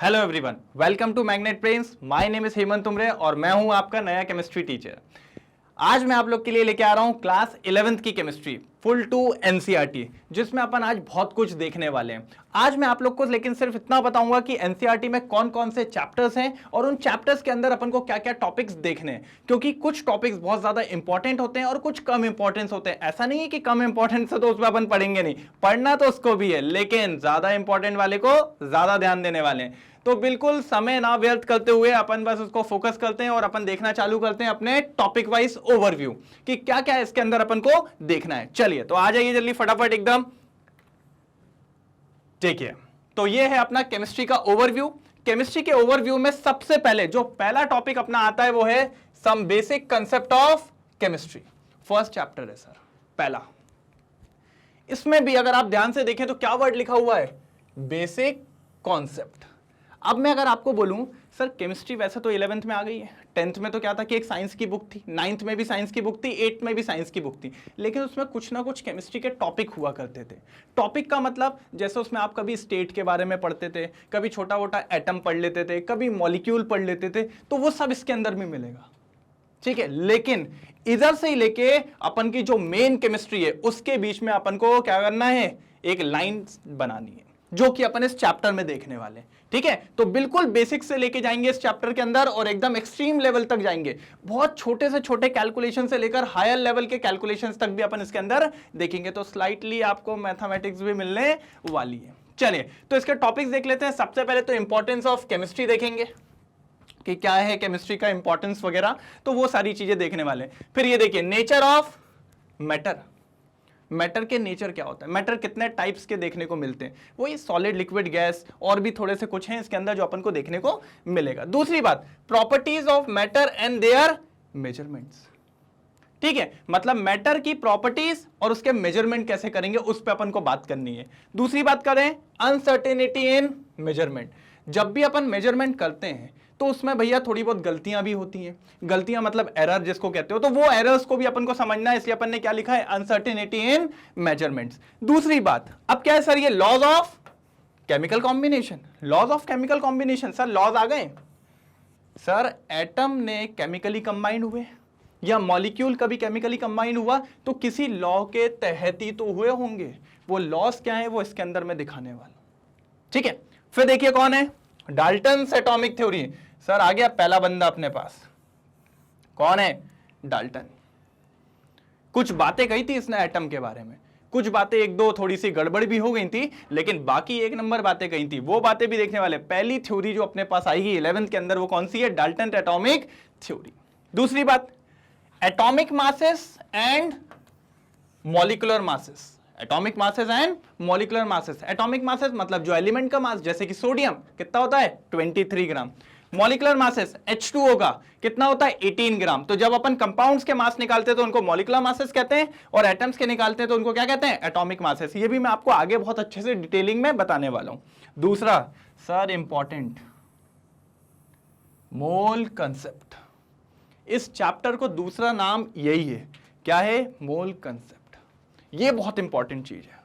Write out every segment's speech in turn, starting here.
Hello everyone, welcome to magnet brains. My name is Hemant Tumre और मैं हूं आपका नया केमिस्ट्री टीचर। आज मैं आप लोग के लिए लेके आ रहा हूं क्लास 11th की केमिस्ट्री फुल टू एनसीईआरटी, जिसमें अपन आज बहुत कुछ देखने वाले हैं। आज मैं आप लोग को लेकिन सिर्फ इतना बताऊंगा कि एनसीईआरटी में कौन कौन से चैप्टर्स हैं और उन चैप्टर्स के अंदर अपन को क्या क्या टॉपिक्स देखने हैं, क्योंकि कुछ टॉपिक्स बहुत ज्यादा इंपॉर्टेंट होते हैं और कुछ कम इंपॉर्टेंस होते हैं। ऐसा नहीं है कि कम इंपॉर्टेंस है तो उसमें अपन पढ़ेंगे नहीं, पढ़ना तो उसको भी है, लेकिन ज्यादा इंपॉर्टेंट वाले को ज्यादा ध्यान देने वाले हैं। तो बिल्कुल समय ना व्यर्थ करते हुए अपन बस उसको फोकस करते हैं और अपन देखना चालू करते हैं अपने टॉपिक वाइज ओवरव्यू कि क्या क्या इसके अंदर अपन को देखना है। चलिए तो आ जाइए जल्दी फटाफट एकदम। ठीक है, तो ये है अपना केमिस्ट्री का ओवरव्यू। केमिस्ट्री के ओवरव्यू में सबसे पहले जो पहला टॉपिक अपना आता है वो है some basic concept of chemistry. First chapter है सर पहला। इसमें भी अगर आप ध्यान से देखें तो क्या वर्ड लिखा हुआ है? Basic concept. अब मैं अगर आपको बोलूं सर केमिस्ट्री वैसे तो 11th में आ गई है, 10th में तो क्या था कि एक साइंस की बुक थी, 9th में भी साइंस की बुक थी, 8th में भी साइंस की बुक थी, लेकिन उसमें कुछ ना कुछ केमिस्ट्री के टॉपिक हुआ करते थे। टॉपिक का मतलब जैसे उसमें आप कभी स्टेट के बारे में पढ़ते थे, कभी छोटा मोटा एटम पढ़ लेते थे, कभी मॉलिक्यूल पढ़ लेते थे, तो वो सब इसके अंदर भी मिलेगा। ठीक है, लेकिन इधर से ही लेके अपन की जो मेन केमिस्ट्री है उसके बीच में अपन को क्या करना है, एक लाइन बनानी है, जो कि अपन इस चैप्टर में देखने वाले हैं। ठीक है, तो बिल्कुल बेसिक से लेके जाएंगे इस चैप्टर के अंदर और एकदम एक्सट्रीम लेवल तक जाएंगे। बहुत छोटे से छोटे कैलकुलेशन से लेकर हायर लेवल के कैलकुलेशंस तक भी अपन इसके अंदर देखेंगे। तो स्लाइटली आपको मैथमेटिक्स भी मिलने वाली है। चलिए तो इसके टॉपिक्स देख लेते हैं। सबसे पहले तो इंपॉर्टेंस ऑफ केमिस्ट्री देखेंगे कि क्या है केमिस्ट्री का इंपॉर्टेंस वगैरह, तो वो सारी चीजें देखने वाले हैं। फिर ये देखिए नेचर ऑफ मैटर। मैटर के नेचर क्या होता है, मैटर कितने टाइप्स के देखने को मिलते हैं, वही सॉलिड, लिक्विड, गैस और भी थोड़े से कुछ हैं इसके अंदर जो अपन को देखने को मिलेगा। दूसरी बात, properties of matter and their measurements. ठीक है, मतलब मैटर की प्रॉपर्टीज और उसके मेजरमेंट कैसे करेंगे उस पर अपन को बात करनी है। दूसरी बात करें अनसर्टेनिटी इन मेजरमेंट। जब भी अपन मेजरमेंट करते हैं तो उसमें भैया थोड़ी बहुत गलतियां भी होती हैं। गलतियां मतलब एरर जिसको कहते हो, तो वो एरर्स को भी अपन को समझना है, इसलिए अपन ने क्या लिखा है, अनसर्टेनिटी इन मेजरमेंट्स। दूसरी बात अब क्या है सर, ये laws of chemical combination. Laws of chemical combination sir, laws आ गए सर, एटम ने केमिकली कंबाइंड हुए या मॉलिक्यूल कभी केमिकली कंबाइंड हुआ तो किसी लॉ के तहत ही तो हुए होंगे। वो लॉज क्या है वो इसके अंदर मैं दिखाने वाला। ठीक है, फिर देखिए कौन है, डाल्टन्स एटॉमिक थ्योरी। सर आ गया पहला बंदा अपने पास, कौन है, डाल्टन। कुछ बातें कही थी इसने एटम के बारे में, कुछ बातें एक दो थोड़ी सी गड़बड़ भी हो गई थी, लेकिन बाकी एक नंबर बातें कही थी, वो बातें भी देखने वाले। पहली थ्योरी जो अपने पास आएगी 11th के अंदर वो कौन सी है, डाल्टन एटॉमिक थ्योरी। दूसरी बात, atomic masses and molecular masses. Atomic masses and molecular masses. Atomic masses मतलब जो एलिमेंट का मास, जैसे कि सोडियम कितना होता है 23 ग्राम। मॉलिक्यूलर मासेस H2O का कितना होता है 18 ग्राम। तो जब अपन कंपाउंड्स के मास निकालते हैं तो उनको मॉलिक्यूलर मासेस कहते हैं और एटम्स के निकालते हैं तो उनको क्या कहते हैं, एटॉमिक मासेस। ये भी मैं आपको आगे बहुत अच्छे से डिटेलिंग में बताने वाला हूं। दूसरा सर इंपॉर्टेंट, मोल कंसेप्ट। इस चैप्टर को दूसरा नाम यही है, क्या है, मोल कंसेप्ट। ये बहुत इंपॉर्टेंट चीज है,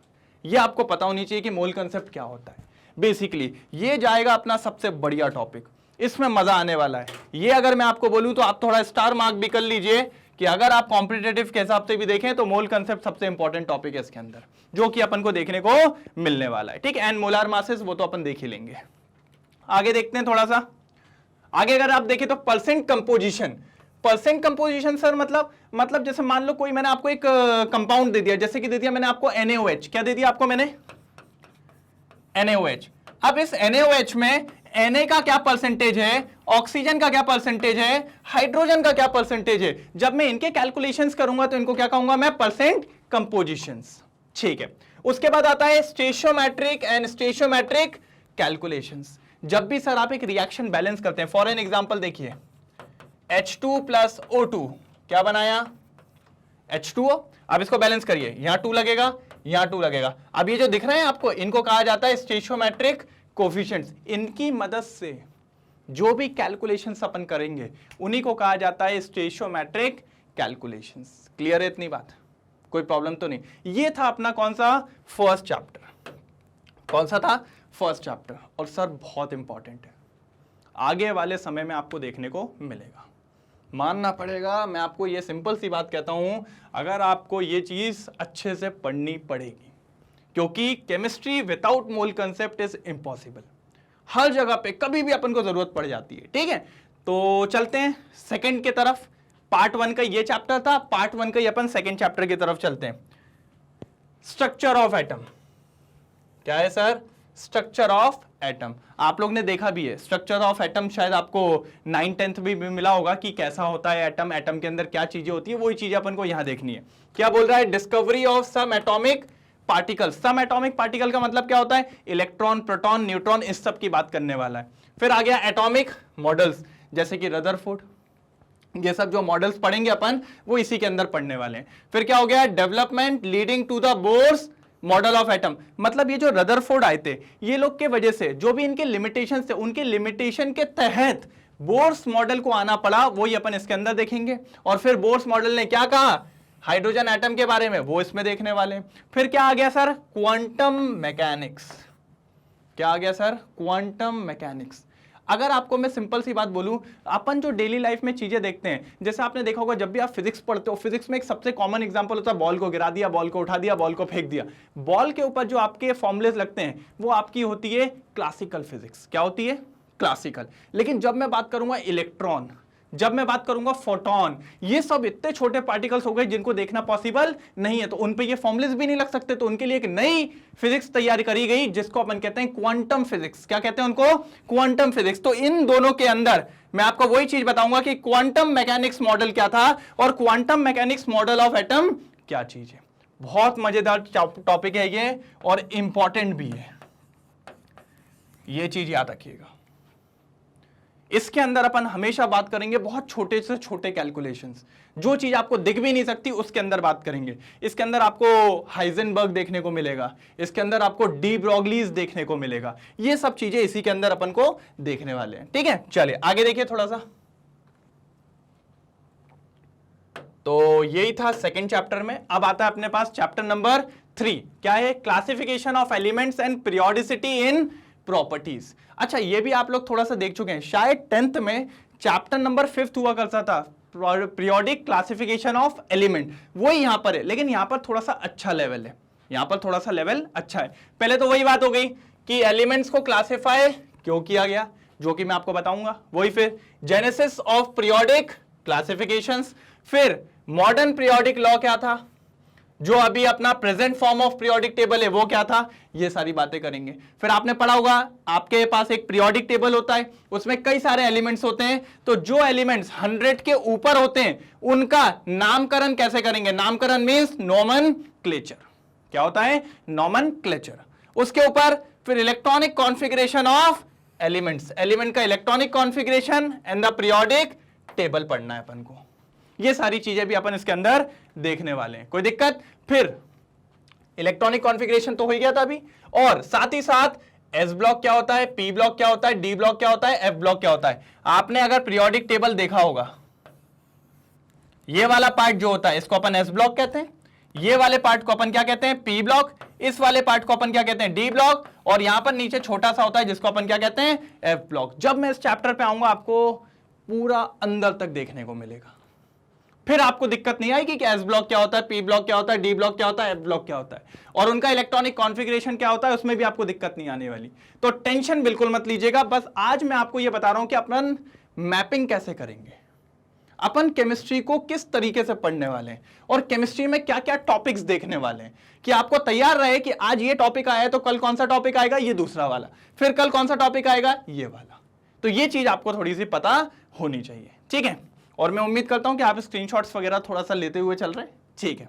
ये आपको पता होनी चाहिए कि मोल कंसेप्ट क्या होता है। बेसिकली ये जाएगा अपना सबसे बढ़िया टॉपिक, इसमें मजा आने वाला है। ये अगर मैं आपको बोलूं तो आप थोड़ा स्टार मार्क भी कर लीजिए कि अगर आप कॉम्पिटिटिव के हिसाब से भी देखें तो मोल कंसेप्ट सबसे इंपॉर्टेंट टॉपिक है इसके अंदर, जो कि अपन को देखने को मिलने वाला है। ठीक है, एंड मोलार मासेस वो तो अपन देख ही लेंगे। आगे देखते हैं थोड़ा सा आगे। अगर आप देखें तो percent composition. Percent composition sir मतलब जैसे मान लो कोई मैंने आपको एक कंपाउंड दे दिया, जैसे कि दे दिया मैंने आपको NaOH। क्या दे दिया आपको मैंने, NaOH। अब इस NaOH में Na का क्या परसेंटेज है, ऑक्सीजन का क्या परसेंटेज है, हाइड्रोजन का क्या परसेंटेज है। जब मैं इनके कैलकुलेशंस करूंगा तो इनको क्या कहूंगा मैं, परसेंट कंपोजिशंस। ठीक है, उसके बाद आता है स्टेशियोमेट्रिक एंड स्टेशियोमेट्रिक कैलकुलेशंस। जब भी सर आप एक रिएक्शन बैलेंस करते हैं, फॉर एन एग्जांपल देखिए H2 प्लस O2 क्या बनाया, H2O। अब इसको बैलेंस करिए, यहां 2 लगेगा, यहां 2 लगेगा। अब ये जो दिख रहे हैं आपको, इनको कहा जाता है स्टेशियोमेट्रिक कोफिशिएंट्स। इनकी मदद से जो भी कैलकुलेशंस अपन करेंगे उन्हीं को कहा जाता है स्टेशियोमेट्रिक कैलकुलेशंस। क्लियर है इतनी बात, कोई प्रॉब्लम तो नहीं। ये था अपना कौन सा, फर्स्ट चैप्टर। कौन सा था, फर्स्ट चैप्टर, और सर बहुत इंपॉर्टेंट है, आगे वाले समय में आपको देखने को मिलेगा, मानना पड़ेगा। मैं आपको ये सिंपल सी बात कहता हूं, अगर आपको ये चीज अच्छे से पढ़नी पड़ेगी, क्योंकि chemistry without mole concept is impossible. हर जगह पे कभी भी अपन को जरूरत पड़ जाती है, ठीक है। तो चलते हैं सेकंड की तरफ। पार्ट 1 का ये चैप्टर था, पार्ट 1 का ये अपन सेकंड चैप्टर की तरफ चलते हैं। स्ट्रक्चर ऑफ एटम क्या है सर? स्ट्रक्चर ऑफ एटम आप लोग ने देखा भी है। स्ट्रक्चर ऑफ एटम शायद आपको 9th-10th भी मिला होगा कि कैसा होता है एटम, एटम के अंदर क्या चीजें होती है, वही चीजें अपन को यहां देखनी है। क्या बोल रहा है? Discovery of subatomic particle. Subatomic particle का मतलब क्या होता है? इलेक्ट्रॉन, प्रोटॉन, न्यूट्रॉन, इस सब की बात करने वाला है। फिर आ गया एटॉमिक मॉडल्स, जैसे कि रदरफोर्ड, ये सब जो मॉडल्स पढ़ेंगे अपन वो इसी के अंदर पढ़ने वाले हैं। फिर क्या हो गया? Development leading to the Bohr's model of atom, मतलब ये जो रदरफोर्ड आए थे, ये लोग के वजह से जो भी इनके लिमिटेशन थे, उनके लिमिटेशन के तहत बोर्स मॉडल को आना पड़ा, वही अपन इसके अंदर देखेंगे। और फिर बोर्स मॉडल ने क्या कहा हाइड्रोजन एटम के बारे में, वो इसमें देखने वाले हैं। फिर क्या आ गया सर? Quantum mechanics. क्या आ गया सर? Quantum mechanics. अगर आपको मैं सिंपल सी बात बोलूं, अपन जो डेली लाइफ में चीजें देखते हैं, जैसे आपने देखा होगा जब भी आप फिजिक्स पढ़ते हो, फिजिक्स में एक सबसे कॉमन एग्जांपल होता है बॉल को गिरा दिया, बॉल को उठा दिया, बॉल को फेंक दिया। बॉल के ऊपर जो आपके फॉर्मुलेस लगते हैं वो आपकी होती है क्लासिकल फिजिक्स। क्या होती है? क्लासिकल। लेकिन जब मैं बात करूंगा इलेक्ट्रॉन, जब मैं बात करूंगा फोटोन, ये सब इतने छोटे पार्टिकल्स हो गए जिनको देखना पॉसिबल नहीं है, तो उन पे ये फॉर्मुलेस भी नहीं लग सकते। तो उनके लिए एक नई फिजिक्स तैयार करी गई जिसको अपन कहते हैं क्वांटम फिजिक्स। क्या कहते हैं उनको? Quantum physics. तो इन दोनों के अंदर मैं आपको वही चीज बताऊंगा कि क्वांटम मैकेनिक्स मॉडल क्या था और quantum mechanics model of atom क्या चीज है। बहुत मजेदार टॉपिक है ये और इंपॉर्टेंट भी है, ये चीज याद रखिएगा। इसके अंदर अपन हमेशा बात करेंगे बहुत छोटे से छोटे कैलकुलेशंस, जो चीज आपको दिख भी नहीं सकती उसके अंदर बात करेंगे। इसके अंदर आपको हाइजेनबर्ग देखने को मिलेगा, इसके अंदर आपको डी ब्रॉगलीज देखने को मिलेगा, ये सब चीजें इसी के अंदर अपन को देखने वाले हैं, ठीक है। चलिए आगे देखिए थोड़ा सा। तो यही था सेकंड चैप्टर में। अब आता है अपने पास चैप्टर नंबर 3। क्या है? Classification of elements and periodicity in properties. अच्छा, ये भी आप लोग थोड़ा सा देख चुके हैं, शायद 10th में चैप्टर नंबर 5 हुआ करता था, पीरियोडिक क्लासिफिकेशन ऑफ एलिमेंट, वो यहां पर है, लेकिन यहां पर थोड़ा सा अच्छा लेवल है, यहां पर थोड़ा सा लेवल अच्छा है। पहले तो वही बात हो गई कि एलिमेंट्स को क्लासिफाई क्यों किया गया, जो कि मैं आपको बताऊंगा, वही फिर जेनेसिस ऑफ पीरियोडिक क्लासिफिकेशंस, फिर मॉडर्न पीरियोडिक लॉ क्या था, जो अभी अपना present form of periodic table है वो क्या था, ये सारी बातें करेंगे। फिर आपने पढ़ा होगा आपके पास एक पीरियोडिक टेबल होता है, उसमें कई सारे एलिमेंट्स होते हैं, तो जो एलिमेंट्स 100 के ऊपर होते हैं उनका नामकरण कैसे करेंगे? नामकरण मींस नोमेनक्लेचर। क्या होता है? नोमेनक्लेचर। उसके ऊपर फिर electronic configuration of elements, element का electronic configuration and the periodic table पढ़ना है अपन को। ये सारी चीजें भी अपन इसके अंदर देखने वाले हैं, कोई दिक्कत? फिर इलेक्ट्रॉनिक कॉन्फ़िगरेशन तो हो गया था अभी, और साथ ही साथ एस ब्लॉक क्या होता है, पी ब्लॉक क्या होता है, डी ब्लॉक क्या होता है, एफ ब्लॉक क्या होता है। आपने अगर पीरियोडिक टेबल देखा होगा, ये वाला पार्ट जो होता है इसको अपन एस ब्लॉक कहते हैं, ये वाले पार्ट को अपन क्या कहते हैं? पी ब्लॉक, इस वाले पार्ट को अपन क्या कहते हैं? डी ब्लॉक, और यहां पर नीचे छोटा सा होता है जिसको अपन क्या कहते हैं? F block. जब मैं इस चैप्टर पे आऊंगा आपको पूरा अंदर तक देखने को मिलेगा, फिर आपको दिक्कत नहीं आएगी कि एस ब्लॉक क्या होता है, पी ब्लॉक क्या होता है, डी ब्लॉक क्या होता है, एफ ब्लॉक क्या होता है, और उनका इलेक्ट्रॉनिक कॉन्फ़िगरेशन क्या होता है, उसमें भी आपको दिक्कत नहीं आने वाली। तो टेंशन बिल्कुल मत लीजिएगा, बस आज मैं आपको यह बता रहा हूं कि अपन मैपिंग कैसे करेंगे, अपन केमिस्ट्री को किस तरीके से पढ़ने वाले हैं, और केमिस्ट्री में क्या क्या टॉपिक्स देखने वाले हैं, कि आपको तैयार रहे कि आज ये टॉपिक आया है तो कल कौन सा टॉपिक आएगा, ये दूसरा वाला, फिर कल कौन सा टॉपिक आएगा, ये वाला। तो ये चीज आपको थोड़ी सी पता होनी चाहिए, ठीक है। और मैं उम्मीद करता हूं कि आप स्क्रीनशॉट्स वगैरह थोड़ा सा लेते हुए चल रहे हैं, ठीक है।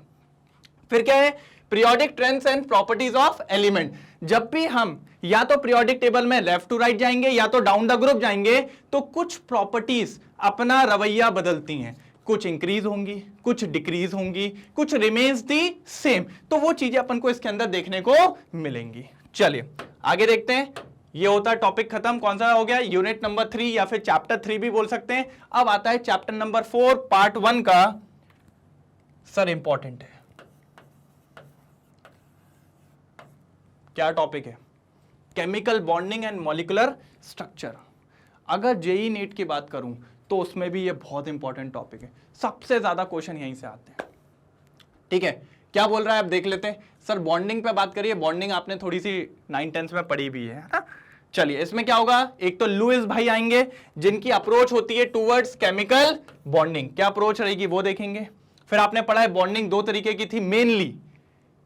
फिर क्या है? Periodic trends and properties of element. जब भी हम या तो पीरियोडिक टेबल में लेफ्ट टू राइट जाएंगे या तो डाउन द ग्रुप जाएंगे, तो कुछ प्रॉपर्टीज अपना रवैया बदलती हैं, कुछ इंक्रीज होंगी, कुछ डिक्रीज होंगी, कुछ रिमेन्स दी सेम। तो वो चीजें अपन को इसके अंदर देखने को मिलेंगी। चलिए आगे देखते हैं। ये होता है टॉपिक खत्म, कौन सा हो गया? यूनिट नंबर 3 या फिर चैप्टर 3 भी बोल सकते हैं। अब आता है चैप्टर नंबर 4 पार्ट 1 का। सर इंपॉर्टेंट है, क्या टॉपिक है? Chemical bonding and molecular structure. अगर जेई नीट की बात करूं तो उसमें भी ये बहुत इंपॉर्टेंट टॉपिक है, सबसे ज्यादा क्वेश्चन यहीं से आते हैं। ठीक है, क्या बोल रहा है आप देख लेते हैं। सर बॉन्डिंग पे बात करिए, बॉन्डिंग आपने थोड़ी सी 9th-10th में पढ़ी भी है ना। चलिए इसमें क्या होगा, एक तो लुईस भाई आएंगे जिनकी अप्रोच होती है टूवर्ड्स केमिकल बॉन्डिंग, क्या अप्रोच रहेगी वो देखेंगे। फिर आपने पढ़ा है बॉन्डिंग दो तरीके की थी मेनली,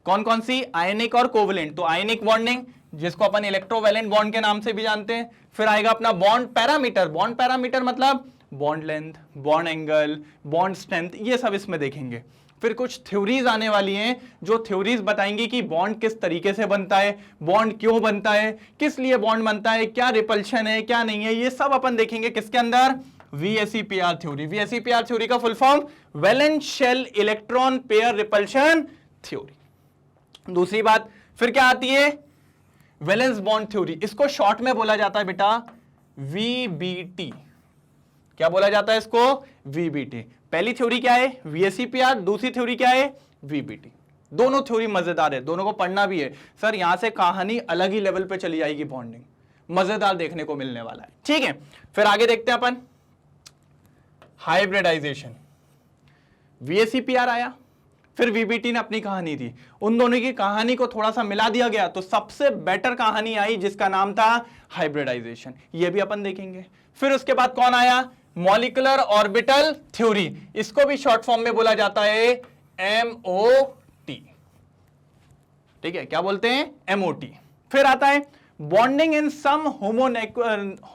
कौन कौन सी, आयनिक और कोवलेंट। तो आयनिक बॉन्डिंग जिसको अपन इलेक्ट्रोवैलेंट बॉन्ड के नाम से भी जानते हैं। फिर आएगा अपना बॉन्ड पैरामीटर, बॉन्ड पैरामीटर मतलब bond length, bond angle, bond strength, ये सब इसमें देखेंगे। फिर कुछ थ्योरीज आने वाली हैं जो थ्योरीज बताएंगी कि बॉन्ड किस तरीके से बनता है, बॉन्ड क्यों बनता है, किस लिए बॉन्ड बनता है, क्या रिपल्शन है क्या नहीं है, ये सब अपन देखेंगे किसके अंदर, VSEPR थ्योरी। VSEPR थ्योरी का full form valence shell electron pair repulsion theory. दूसरी बात फिर क्या आती है, वैलेंस बॉन्ड थ्योरी, इसको शॉर्ट में बोला जाता है बेटा VBT। क्या बोला जाता है इसको, VBT। पहली थ्योरी क्या है, VSEPR, दूसरी थ्योरी क्या है, VBT। दोनों थ्योरी मजेदार है, दोनों को पढ़ना भी है। सर यहां से कहानी अलग ही लेवल पे चली जाएगी, बॉन्डिंग मजेदार देखने को मिलने वाला है। ठीक है, फिर आगे देखते हैं अपन हाइब्रिडाइजेशन। VSEPR आया, फिर VBT ने अपनी कहानी दी, उन दोनों की कहानी को थोड़ा सा मिला दिया गया तो सबसे बेटर कहानी आई जिसका नाम था हाइब्रिडाइजेशन, ये भी अपन देखेंगे। फिर उसके बाद कौन आया, मॉलिक्यूलर ऑर्बिटल थ्योरी, इसको भी शॉर्ट फॉर्म में बोला जाता है MOT। ठीक है, क्या बोलते हैं, MOT। फिर आता है bonding in some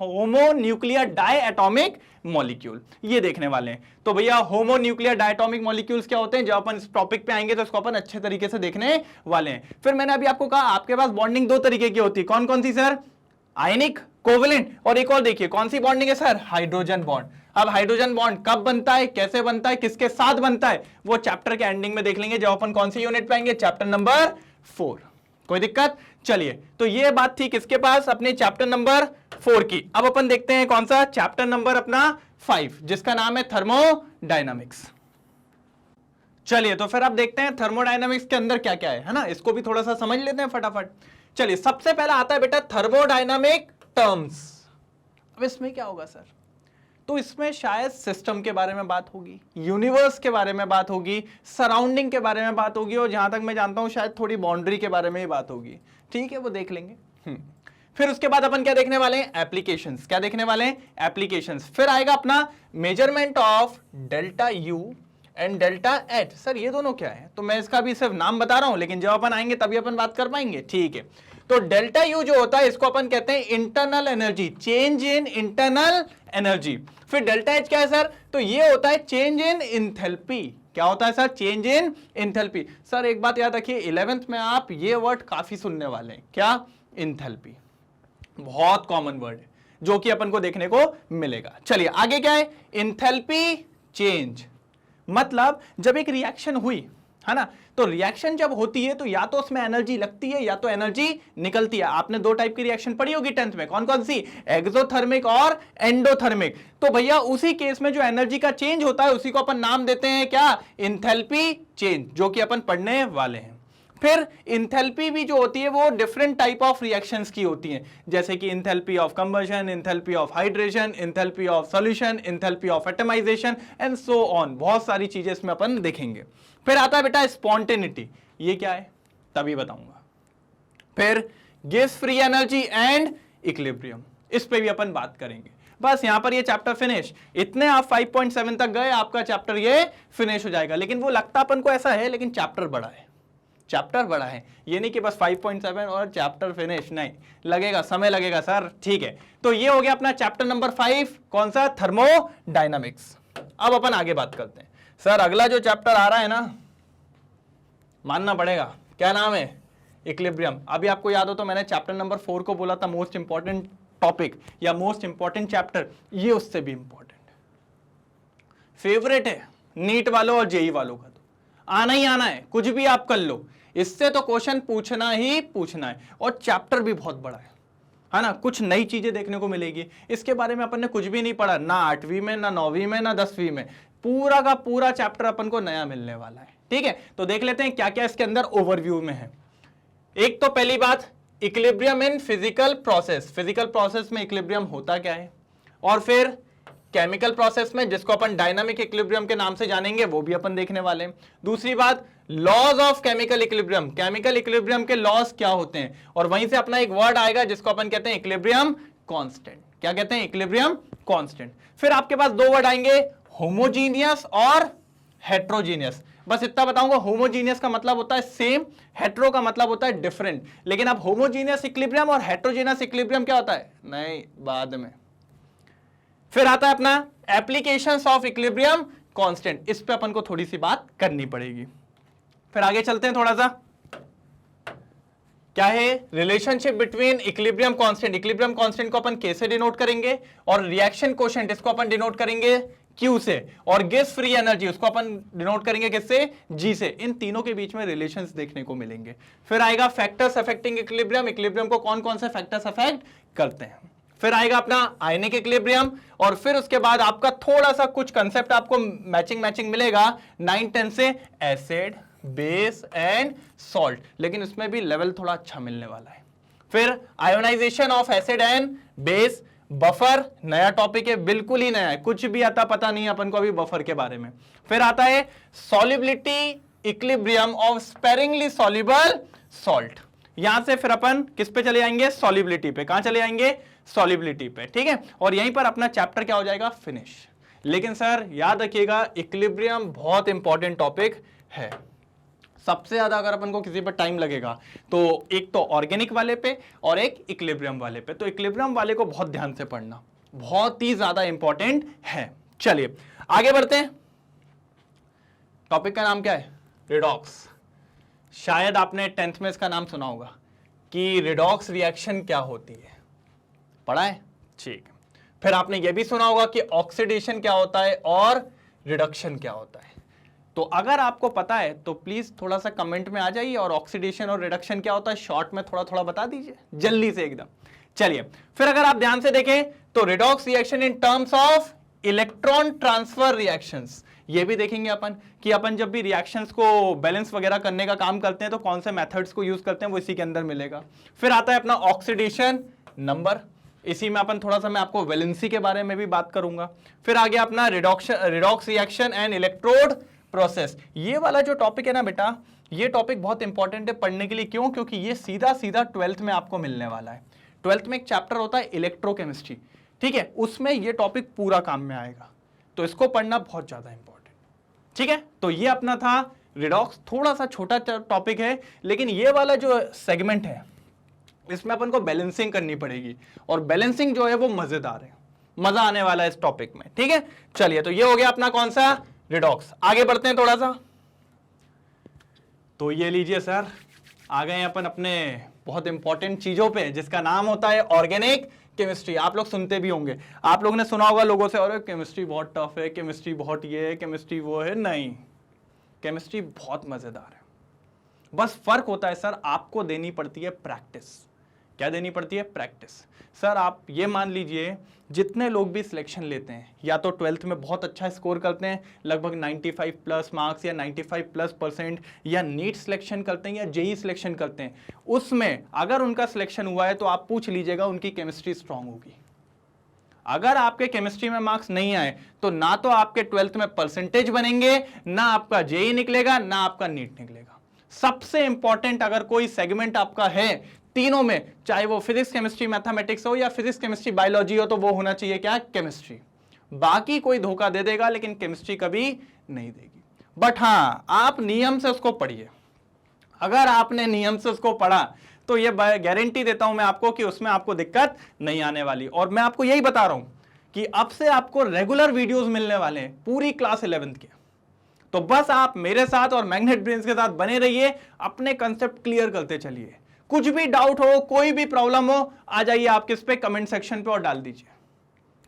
homonuclear diatomic molecule, ये देखने वाले हैं। तो भैया होमोन्यूक्लियर डायएटॉमिक मॉलिक्यूल्स क्या होते हैं, जब अपन इस टॉपिक पे आएंगे तो इसको अपन अच्छे तरीके से देखने वाले हैं। फिर मैंने अभी आपको कहा आपके पास बॉन्डिंग दो तरीके की होती है, कौन कौन सी सर, आयनिक, कोवलेंट, और एक और देखिए कौन सी बॉन्डिंग है सर, हाइड्रोजन बॉन्ड। अब हाइड्रोजन बॉन्ड कब बनता है, कैसे बनता है, किसके साथ बनता है, वो चैप्टर के एंडिंग में देख लेंगे जब अपन कौन सी यूनिट पे आएंगे, चैप्टर नंबर 4। कोई दिक्कत, चलिए तो ये बात थी किसके पास, अपने चैप्टर नंबर 4 की। अब अपन देखते हैं कौन सा, चैप्टर नंबर अपना 5 जिसका नाम है थर्मोडायनामिक्स। चलिए तो फिर आप देखते हैं थर्मोडायनामिक्स के अंदर क्या क्या है ना, इसको भी थोड़ा सा समझ लेते हैं फटाफट। चलिए सबसे पहला आता है बेटा थर्मोडायनामिक टर्म्स। अब इसमें क्या होगा सर, तो इसमें शायद सिस्टम के बारे में बात होगी, यूनिवर्स के बारे में बात होगी, सराउंडिंग के बारे में बात होगी, और जहां तक मैं जानता हूं शायद थोड़ी बाउंड्री के बारे में ही बात होगी। ठीक है, वो देख लेंगे। फिर उसके बाद अपन क्या देखने वाले हैं, एप्लीकेशंस। क्या देखने वाले हैं, एप्लीकेशंस। फिर आएगा अपना measurement of delta U and delta H। Sir ये दोनों क्या है, तो मैं इसका भी सिर्फ नाम बता रहा हूं, लेकिन जब अपन आएंगे तभी अपन बात कर पाएंगे। ठीक है, तो डेल्टा U जो होता है इसको अपन कहते हैं internal energy, change in internal energy. फिर डेल्टा H क्या है सर, तो ये होता है चेंज इन इंथैल्पी। क्या होता है sir, change in enthalpy. Sir एक बात याद रखिए, 11th में आप ये वर्ड काफी सुनने वाले हैं, क्या, इंथैल्पी, बहुत कॉमन वर्ड है जो कि अपन को देखने को मिलेगा। चलिए आगे क्या है, इंथैल्पी चेंज, मतलब जब एक रिएक्शन हुई है ना, तो रिएक्शन जब होती है तो या तो उसमें एनर्जी लगती है या तो एनर्जी निकलती है। आपने दो टाइप की रिएक्शन पढ़ी होगी 10th में, कौन कौन सी, एक्सोथर्मिक और एंडोथर्मिक। तो भैया उसी केस में जो एनर्जी का चेंज होता है उसी को अपन नाम देते हैं क्या, इंथैल्पी चेंज, जो कि अपन पढ़ने वाले हैं। फिर इंथैल्पी भी जो होती है वो डिफरेंट टाइप ऑफ रिएक्शंस की होती हैं, जैसे कि enthalpy of combustion, enthalpy of hydration, enthalpy of solution, enthalpy of atomization and so on, बहुत सारी चीजें इसमें अपन देखेंगे। फिर आता है बेटा स्पॉन्टेनिटी, ये क्या है तभी बताऊंगा। फिर gas free energy and equilibrium, इस पे भी अपन बात करेंगे। बस यहां पर ये चैप्टर फिनिश, इतने आप 5.7 तक गए, आपका चैप्टर ये फिनिश हो जाएगा। लेकिन वो लगता अपन को ऐसा है, लेकिन चैप्टर बड़ा है, चैप्टर बड़ा है, ये नहीं कि बस 5.7 और चैप्टर फिनिश, नहीं, लगेगा, समय लगेगा सर। ठीक है, तो ये हो गया अपना चैप्टर नंबर 5, कौन सा, थर्मोडायनामिक्स। अब अपन आगे बात करते हैं। सर अगला जो चैप्टर आ रहा है ना, मानना पड़ेगा, क्या नाम है, इक्विलिब्रियम। अभी आपको याद हो तो मैंने चैप्टर नंबर 4 को बोला था मोस्ट इंपॉर्टेंट टॉपिक या मोस्ट इंपॉर्टेंट चैप्टर, ये उससे भी इंपॉर्टेंट, फेवरेट है नीट वालों और जेई वालों का, तो आना ही आना है, कुछ भी आप कर लो, इससे तो क्वेश्चन पूछना ही पूछना है। और चैप्टर भी बहुत बड़ा है ना, कुछ नई चीजें देखने को मिलेगी। इसके बारे में अपन ने कुछ भी नहीं पढ़ा, ना 8वीं में, ना 9वीं में, ना 10वीं में, पूरा का पूरा चैप्टर अपन को नया मिलने वाला है। ठीक है, तो देख लेते हैं क्या क्या इसके अंदर ओवरव्यू में है। एक तो पहली बात equilibrium in physical process, physical process में इक्विलिब्रियम होता क्या है, और फिर केमिकल प्रोसेस में जिसको अपन डायनामिक इक्विलिब्रियम के नाम से जानेंगे वो भी अपन देखने वाले हैं। दूसरी बात, laws of chemical equilibrium, chemical equilibrium के लॉज क्या होते हैं, और वहीं से अपना एक वर्ड आएगा जिसको अपन कहते हैं इक्विलिब्रियम कांस्टेंट। क्या कहते हैं? Equilibrium constant. फिर आपके पास दो वर्ड आएंगे, होमोजीनियस और हेट्रोजीनियस। बस इतना बताऊंगा, होमोजीनियस का मतलब होता है सेम, हेट्रो का मतलब होता है डिफरेंट। लेकिन अब होमोजीनियस इक्विलिब्रियम और हेट्रोजीनियस इक्विलिब्रियम क्या होता है? नहीं, बाद में। फिर आता है अपना एप्लीकेशंस ऑफ इक्विलिब्रियम कांस्टेंट, इस पे अपन को थोड़ी सी बात करनी पड़ेगी। फिर आगे चलते हैं थोड़ा सा, क्या है relationship between equilibrium constant, equilibrium constant को अपन कैसे डिनोट करेंगे, और रिएक्शन कोशेंट इसको अपन डिनोट करेंगे Q से, और गैस फ्री एनर्जी उसको अपन डिनोट करेंगे किससे? G से। इन तीनों के बीच में रिलेशंस देखने को मिलेंगे। फिर आएगा फैक्टर्स अफेक्टिंग इक्विलिब्रियम, इक्विलिब्रियम को कौन कौन से फैक्टर्स अफेक्ट करते हैं। फिर आएगा अपना आयनिक इक्विलिब्रियम, और फिर उसके बाद आपका थोड़ा सा कुछ कंसेप्ट आपको मैचिंग मिलेगा 9-10 से, एसिड, बेस एंड सॉल्ट, लेकिन उसमें भी लेवल थोड़ा अच्छा मिलने वाला है। फिर ionization of acid and base, buffer नया टॉपिक है, बिल्कुल ही नया है, कुछ भी आता पता नहीं अपन को अभी बफर के बारे में। फिर आता है solubility equilibrium of sparingly soluble salt. यहां से फिर अपन किस पे चले आएंगे? सॉल्युबिलिटी पे। कहां चले आएंगे? सॉल्युबिलिटी पे, ठीक है। और यहीं पर अपना चैप्टर क्या हो जाएगा? फिनिश। लेकिन सर याद रखिएगा, इक्विलिब्रियम बहुत इंपॉर्टेंट टॉपिक है। सबसे ज्यादा अगर अपन को किसी पर टाइम लगेगा तो एक तो ऑर्गेनिक वाले पे और एक इक्विलिब्रियम वाले पे, तो इक्विलिब्रियम वाले को बहुत ध्यान से पढ़ना, बहुत ही ज्यादा इंपॉर्टेंट है। चलिए आगे बढ़ते हैं। टॉपिक का नाम क्या है? रिडॉक्स। शायद आपने 10th में इसका नाम सुना होगा कि रिडॉक्स रिएक्शन क्या होती है, पढ़ा है? ठीक। फिर आपने यह भी सुना होगा कि ऑक्सीडेशन क्या होता है और रिडक्शन क्या होता है। तो अगर आपको पता है तो प्लीज थोड़ा सा कमेंट में आ जाइए, और ऑक्सीडेशन और रिडक्शन क्या होता है शॉर्ट में थोड़ा थोड़ा बता दीजिए जल्दी से एकदम। चलिए फिर अगर आप ध्यान से देखें तो redox reaction in terms of electron transfer reactions, ये भी देखेंगे अपन कि अपन जब भी रिएक्शंस को बैलेंस वगैरह करने का काम करते हैं तो कौन से मेथड्स को यूज करते हैं, वो इसी के अंदर मिलेगा। फिर आता है अपना ऑक्सीडेशन नंबर, इसी में अपन थोड़ा सा मैं आपको वैलेंसी के बारे में भी बात करूंगा। फिर आ गया अपना redox reaction and electrode process. ये वाला जो टॉपिक है ना बेटा, ये टॉपिक बहुत इंपॉर्टेंट है पढ़ने के लिए। क्यों? क्योंकि ये सीधा सीधा 12th में आपको मिलने वाला है। 12th में एक चैप्टर होता है इलेक्ट्रोकेमिस्ट्री, ठीक है, उसमें ये टॉपिक पूरा काम में आएगा, तो इसको पढ़ना बहुत ज्यादा इंपॉर्टेंट, ठीक है। तो ये अपना था रिडॉक्स, थोड़ा सा छोटा टॉपिक है, लेकिन ये वाला जो सेगमेंट है इसमें अपन को बैलेंसिंग करनी पड़ेगी, और बैलेंसिंग जो है वो मजेदार है, मजा आने वाला है इस टॉपिक में, ठीक है। चलिए तो ये हो गया अपना कौन सा? रिडॉक्स। आगे बढ़ते हैं थोड़ा सा। तो ये लीजिए सर, आ गए अपन अपने बहुत इंपॉर्टेंट चीजों पे, जिसका नाम होता है ऑर्गेनिक केमिस्ट्री। आप लोग सुनते भी होंगे, आप लोगों ने सुना होगा लोगों से, अरे केमिस्ट्री बहुत टफ है, केमिस्ट्री बहुत ये है, केमिस्ट्री वो है। नहीं, केमिस्ट्री बहुत मजेदार है, बस फर्क होता है सर आपको देनी पड़ती है प्रैक्टिस। क्या देनी पड़ती है? प्रैक्टिस। सर आप ये मान लीजिए जितने लोग भी सिलेक्शन लेते हैं, या तो 12th में बहुत अच्छा स्कोर करते हैं, लगभग 95 प्लस मार्क्स या 95 प्लस %, या नीट सिलेक्शन करते हैं या जेई सिलेक्शन करते हैं, उसमें अगर उनका सिलेक्शन हुआ है तो आप पूछ लीजिएगा उनकी केमिस्ट्री स्ट्रांग होगी। अगर आपके केमिस्ट्री में मार्क्स नहीं आए तो ना तो आपके 12th में परसेंटेज बनेंगे, ना आपका जेई निकलेगा, ना आपका नीट निकलेगा। सबसे इंपॉर्टेंट अगर कोई सेगमेंट आपका है तीनों में, चाहे वो फिजिक्स केमिस्ट्री मैथमेटिक्स हो या फिजिक्स केमिस्ट्री बायोलॉजी हो, तो वो होना चाहिए क्या? केमिस्ट्री। बाकी कोई धोखा दे देगा लेकिन केमिस्ट्री कभी नहीं देगी। बट हाँ, आप नियम से उसको पढ़िए। अगर आपने नियम से उसको पढ़ा तो ये गारंटी देता हूं मैं आपको कि उसमें आपको दिक्कत नहीं आने वाली। और मैं आपको यही बता रहा हूं कि अब से आपको रेगुलर वीडियोस मिलने वाले हैं पूरी क्लास 11th के, तो बस आप मेरे साथ और मैग्नेट ब्रेन्स के साथ बने रहिए, अपने कंसेप्ट क्लियर करते चलिए। कुछ भी डाउट हो, कोई भी प्रॉब्लम हो, आ जाइए आप किस पे? कमेंट सेक्शन पे और डाल दीजिए,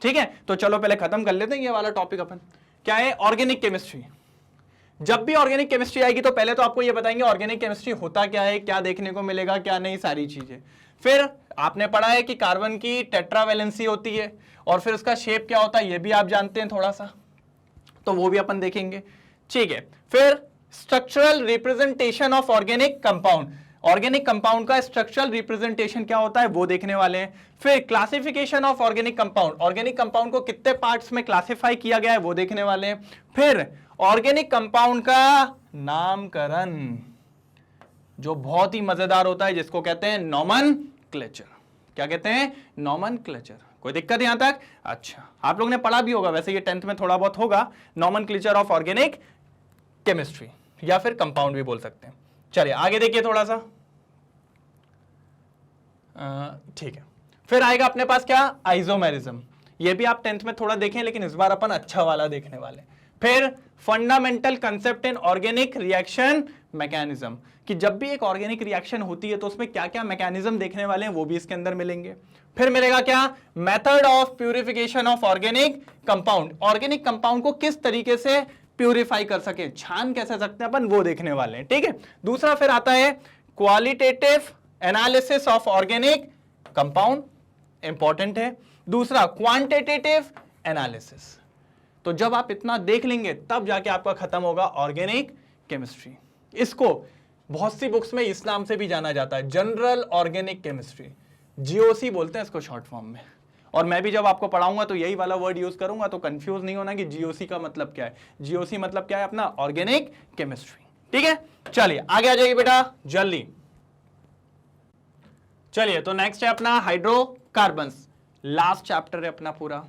ठीक है। तो चलो पहले खत्म कर लेते हैं ये वाला टॉपिक। अपन क्या है? Organic chemistry. जब भी ऑर्गेनिक केमिस्ट्री आएगी तो पहले तो आपको ये बताएंगे ऑर्गेनिक केमिस्ट्री होता क्या है, क्या देखने को मिलेगा, क्या नहीं, सारी चीजें। फिर आपने पढ़ा है कि कार्बन की टेट्रावैलेंसी होती है, और फिर उसका शेप क्या होता है ये भी आप जानते हैं थोड़ा सा, तो वो भी अपन देखेंगे, ठीक है। फिर structural representation of organic compound. Organic compound का स्ट्रक्चरल रिप्रेजेंटेशन क्या होता है वो देखने वाले हैं। फिर classification of organic compound, organic compound को कितने पार्ट्स में क्लासिफाई किया गया है वो देखने वाले हैं। फिर ऑर्गेनिक कंपाउंड का नामकरण जो बहुत ही मजेदार होता है, जिसको कहते हैं नॉमेनक्लेचर। क्या कहते हैं? नॉमेनक्लेचर। कोई दिक्कत यहां तक? अच्छा, आप लोग ने पढ़ा भी होगा, वैसे ये 10th में थोड़ा बहुत होगा, नॉमेनक्लेचर ऑफ ऑर्गेनिक केमिस्ट्री, या फिर कंपाउंड भी बोल सकते हैं। चलिए आगे देखिए थोड़ा सा, ठीक है। फिर आएगा अपने पास क्या? आइसोमेरिज्म। ये भी आप 10th में थोड़ा देखें, लेकिन इस बार अपन अच्छा वाला देखने वाले। फिर fundamental concept in organic reaction mechanism, कि जब भी एक ऑर्गेनिक रिएक्शन होती है तो उसमें क्या क्या मैकेनिज्म देखने वाले हैं वो भी इसके अंदर मिलेंगे। फिर मिलेगा क्या? Method of purification of organic compound, organic compound को किस तरीके से प्यूरिफाई कर सके, छान कैसे सकते हैं अपन, वो देखने वाले हैं। ठीक है। दूसरा फिर आता है qualitative analysis of organic compound, important है। दूसरा क्वांटिटेटिव एनालिसिस। तो जब आप इतना देख लेंगे तब जाके आपका खत्म होगा ऑर्गेनिक केमिस्ट्री। इसको बहुत सी बुक्स में इस नाम से भी जाना जाता है, जनरल ऑर्गेनिक केमिस्ट्री, जीओसी बोलते हैं इसको शॉर्ट फॉर्म में। और मैं भी जब आपको पढ़ाऊंगा तो यही वाला वर्ड यूज करूंगा, तो कंफ्यूज नहीं होना कि जीओसी का मतलब क्या है। जीओसी मतलब क्या है? अपना ऑर्गेनिक केमिस्ट्री। ठीक है, चलिए आगे आ जाइए बेटा जल्दी। चलिए, तो नेक्स्ट है अपना हाइड्रोकार्बन्स, लास्ट चैप्टर है अपना पूरा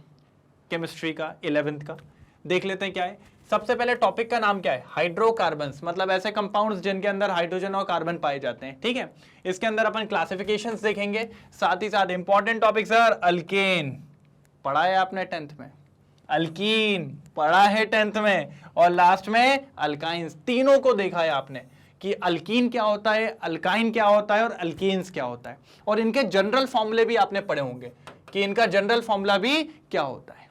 केमिस्ट्री का 11th का। देख लेते हैं क्या है। सबसे पहले टॉपिक का नाम क्या है? हाइड्रोकार्बन्स, मतलब ऐसे कंपाउंड्स जिनके अंदर हाइड्रोजन और कार्बन पाए जाते हैं। ठीक है, इसके अंदर अपन क्लासिफिकेशंस देखेंगे, साथ ही साथ इंपॉर्टेंट टॉपिक सर अल्केन पढ़ा है आपने 10th में, अल्कीन पढ़ा है 10th में, और लास्ट में अल्काइंस। तीनों को देखा है आपने कि अल्कीन क्या होता है, अल्काइन क्या होता है और अल्कीन्स क्या होता है, और इनके जनरल फॉर्मूले भी आपने पढ़े होंगे कि इनका जनरल फॉर्मूला भी क्या होता है।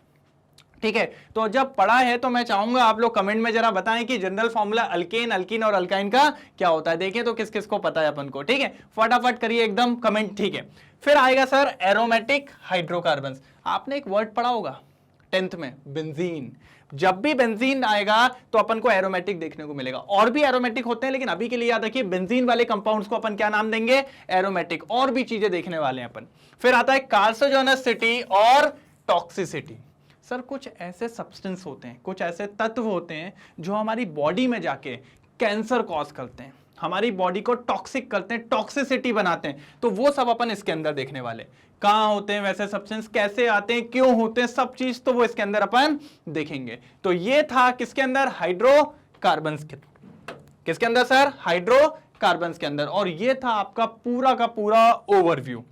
ठीक है, तो जब पढ़ा है तो मैं चाहूंगा आप लोग कमेंट में जरा बताएं कि जनरल फॉर्मूला अल्केन, अल्कीन और अल्काइन का क्या होता है। देखिए तो किस किस को पता है अपन को। ठीक है, फटाफट करिए एकदम कमेंट। ठीक है, फिर आएगा सर एरोमेटिक हाइड्रोकार्बन्स। आपने एक वर्ड पढ़ा होगा 10th में, बेंजीन। जब भी बेंजीन आएगा तो अपन को एरोमेटिक देखने को मिलेगा। और भी एरोमेटिक होते हैं, लेकिन अभी के लिए याद रखिए बेंजीन वाले कंपाउंड्स को अपन क्या नाम देंगे? एरोमेटिक। और भी चीजें देखने वाले हैं अपन। फिर आता है कार्सिनोजेनिसिटी और टॉक्सिसिटी। सर कुछ ऐसे सब्सटेंस होते हैं, कुछ ऐसे तत्व होते हैं जो हमारी बॉडी में जाके कैंसर कॉज करते हैं, हमारी बॉडी को टॉक्सिक करते हैं, टॉक्सिसिटी बनाते हैं। तो वो सब अपन इसके अंदर देखने वाले। कहां होते हैं वैसे सब्सटेंस, कैसे आते हैं, क्यों होते हैं, सब चीज तो वो इसके अंदर अपन देखेंगे। तो ये था किसके अंदर? हाइड्रोकार्बन्स के। किसके अंदर सर? हाइड्रोकार्बन्स के अंदर। और ये था आपका पूरा का पूरा ओवरव्यू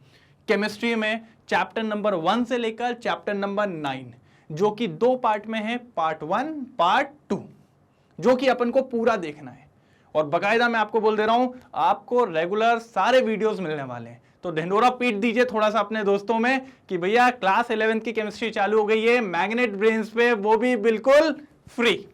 केमिस्ट्री में, चैप्टर नंबर 1 से लेकर चैप्टर नंबर 9, जो कि 2 पार्ट में है, पार्ट 1 पार्ट 2, जो कि अपन को पूरा देखना है। और बकायदा मैं आपको बोल दे रहा हूं, आपको रेगुलर सारे वीडियोस मिलने वाले हैं। तो ढिंडोरा पीट दीजिए थोड़ा सा अपने दोस्तों में कि भैया क्लास 11th की केमिस्ट्री चालू हो गई है मैग्नेट ब्रेन्स पे, वो भी बिल्कुल फ्री।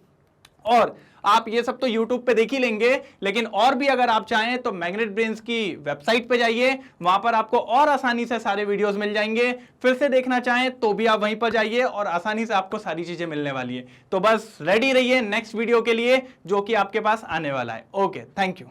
और आप ये सब तो YouTube पे देख ही लेंगे, लेकिन और भी अगर आप चाहें तो मैग्नेट ब्रेन्स की वेबसाइट पे जाइए, वहां पर आपको और आसानी से सारे वीडियोस मिल जाएंगे। फिर से देखना चाहें तो भी आप वहीं पर जाइए और आसानी से आपको सारी चीजें मिलने वाली है। तो बस रेडी रहिए नेक्स्ट वीडियो के लिए जो कि आपके पास आने वाला है। Okay, thank you.